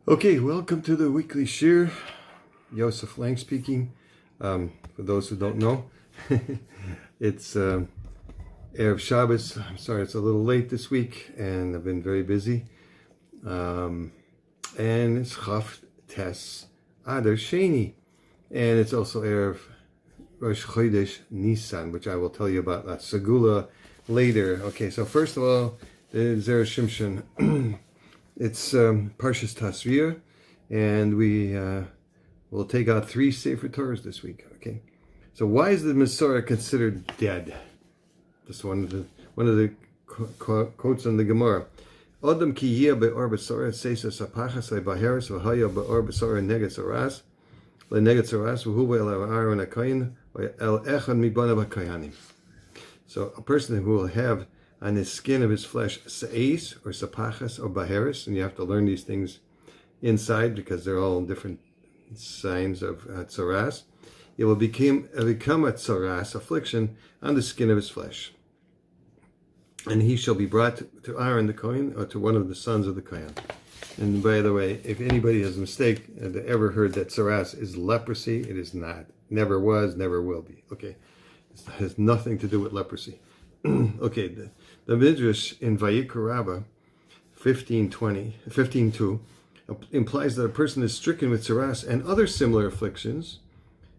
Okay, welcome to the weekly shir. Yosef Lange speaking. For those who don't know, it's Erev Shabbos. I'm sorry it's a little late this week, and I've been very busy. And it's Chaf Tes Adar Sheni, and it's also Erev Rosh Chodesh Nisan, which I will tell you about that Segula later. Okay, so first of all, the Zera Shimshon. It's Parshat Tazria, and we will take out 3 Sefer Torahs this week. Okay, so why is the Mesorah considered dead? Just one of the quotes on the Gemara. Adam ki yia be'or b'sorah seisa sapachas le'baheres v'haya be'or b'sorah neged soras le'neged soras v'hu el Aaron ha'kohen el echad mibanav ha'kohanim. So a person who will have on his skin of his flesh seis or sapachas or baheres, and you have to learn these things inside because they're all different signs of tzoras. It will become a tzoras, affliction, on the skin of his flesh. And he shall be brought to Aaron the Kohen, or to one of the sons of the Kohen. And by the way, if anybody has ever heard that tzoras is leprosy, it is not. Never was, never will be. Okay, it has nothing to do with leprosy. Okay, the Midrash in Vayikra Rabbah 15:2 implies that a person is stricken with tzoras and other similar afflictions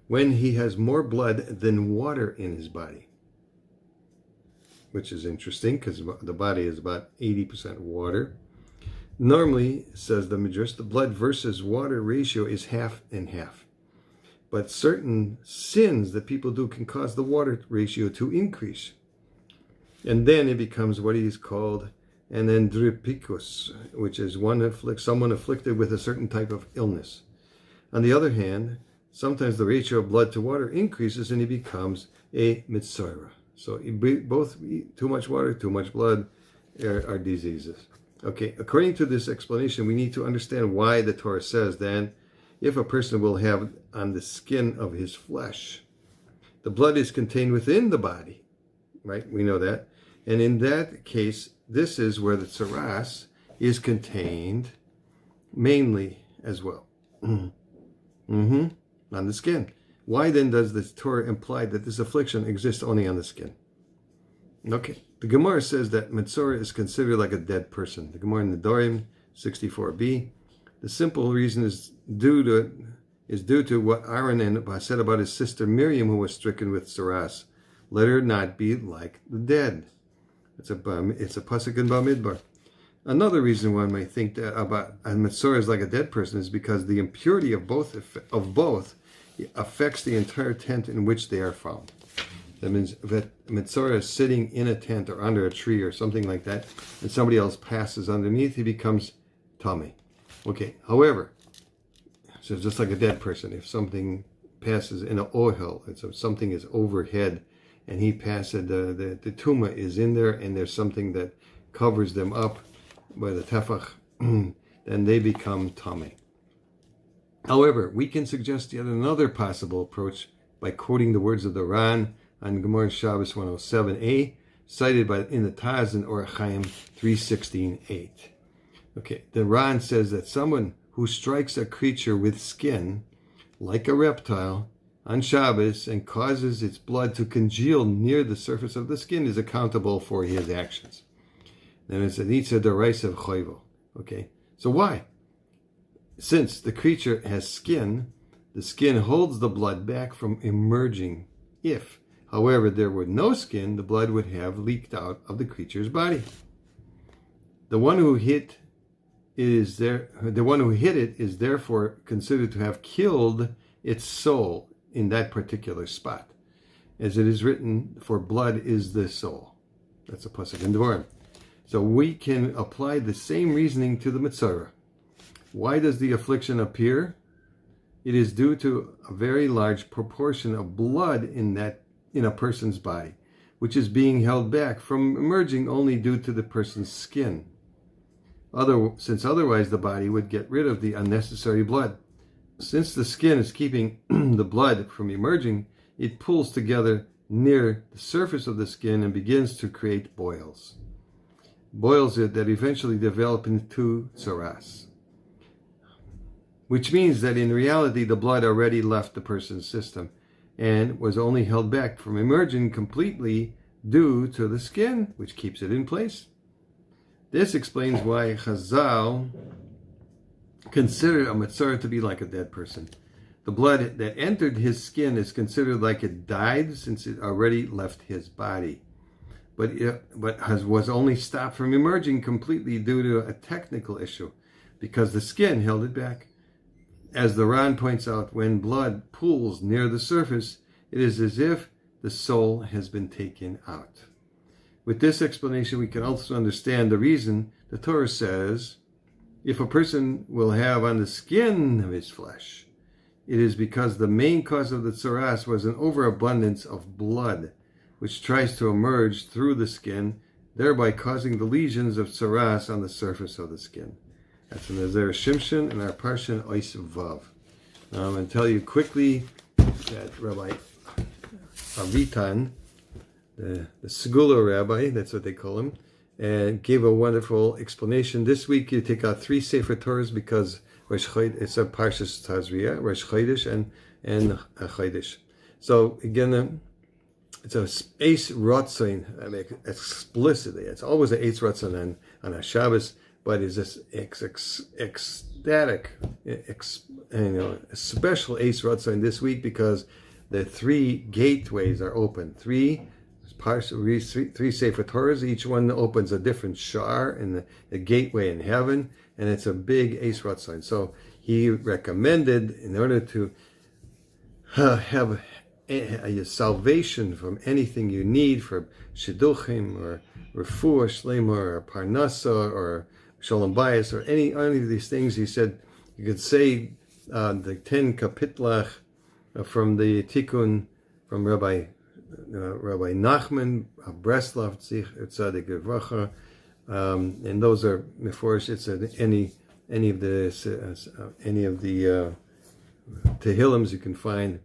when he has more blood than water in his body, which is interesting because the body is about 80% water. Normally, says the Midrash, the blood versus water ratio is half and half. But certain sins that people do can cause the water ratio to increase. And then it becomes what is called an endripikus, which is someone afflicted with a certain type of illness. On the other hand, sometimes the ratio of blood to water increases and he becomes a mitzora. So both too much water, too much blood are diseases. Okay, according to this explanation, we need to understand why the Torah says then, if a person will have on the skin of his flesh, the blood is contained within the body. Right, we know that. And in that case, this is where the tzoras is contained mainly as well. On the skin. Why then does the Torah imply that this affliction exists only on the skin? Okay, the Gemara says that Metzora is considered like a dead person. The Gemara in the Dorim 64b. The simple reason is due to what Aaron said about his sister Miriam, who was stricken with tzoras. Let her not be like the dead. It's a pasuk in Bamidbar. Another reason one might think that about a Metzora is like a dead person is because the impurity of both affects the entire tent in which they are found. That means that Metzora is sitting in a tent or under a tree or something like that, and somebody else passes underneath, he becomes tummy. Okay, however, so just like a dead person, if something passes in an ohel, so something is overhead, and he passes, the tumah is in there, and there's something that covers them up by the tefach, then they become tummy. However, we can suggest yet another possible approach by quoting the words of the Ran on Gemara Shabbos 107a, cited in the Taz in Rabbi Chaim 3:16-8. Okay, the Ran says that someone who strikes a creature with skin, like a reptile, on Shabbos and causes its blood to congeal near the surface of the skin is accountable for his actions. Then it's an Itza D'Oraisa Choivo. Okay, so why? Since the creature has skin, the skin holds the blood back from emerging. If, however, there were no skin, the blood would have leaked out of the creature's body. The one who hit it is therefore considered to have killed its soul in that particular spot. As it is written, for blood is the soul. That's a pasuk in Devarim. So we can apply the same reasoning to the Metzora. Why does the affliction appear? It is due to a very large proportion of blood in a person's body, which is being held back from emerging only due to the person's skin. Since otherwise the body would get rid of the unnecessary blood. Since the skin is keeping the blood from emerging, it pulls together near the surface of the skin and begins to create boils. Boils that eventually develop into tzoras. which means that in reality the blood already left the person's system and was only held back from emerging completely due to the skin, which keeps it in place. This explains why Chazal considered a Metzora to be like a dead person. The blood that entered his skin is considered like it died since it already left his body. But was only stopped from emerging completely due to a technical issue, because the skin held it back. As the Ran points out, when blood pools near the surface, it is as if the soul has been taken out. With this explanation, we can also understand the reason the Torah says, if a person will have on the skin of his flesh, it is because the main cause of the tsaras was an overabundance of blood, which tries to emerge through the skin, thereby causing the lesions of tsaras on the surface of the skin. That's in the Zera Shimshon and our Parshat Ois Vav. Now I'm going to tell you quickly that Rabbi Avitan, the Segula rabbi, that's what they call him, and gave a wonderful explanation. This week you take out 3 Sefer Torahs because it's a Parshat Tazria, Rosh Chodesh and Chodesh. So again, it's a Eis Ratzon, explicitly. It's always an Eis Ratzon on a Shabbos, but it's this ecstatic, a special Eis Ratzon this week because the 3 gateways are open. 3 Sefer Torahs, each one opens a different shar in the gateway in heaven, and it's a big Eis Ratzon. So he recommended, in order to have a salvation from anything you need, for shidduchim or refuah shlema or parnasa or shalom bayis or any of these things, he said you could say the 10 kapitlach from the Tikkun from Rabbi Nachman of Breslov Tzadik Livracha, and those are meforish. It's any of the Tehillims you can find.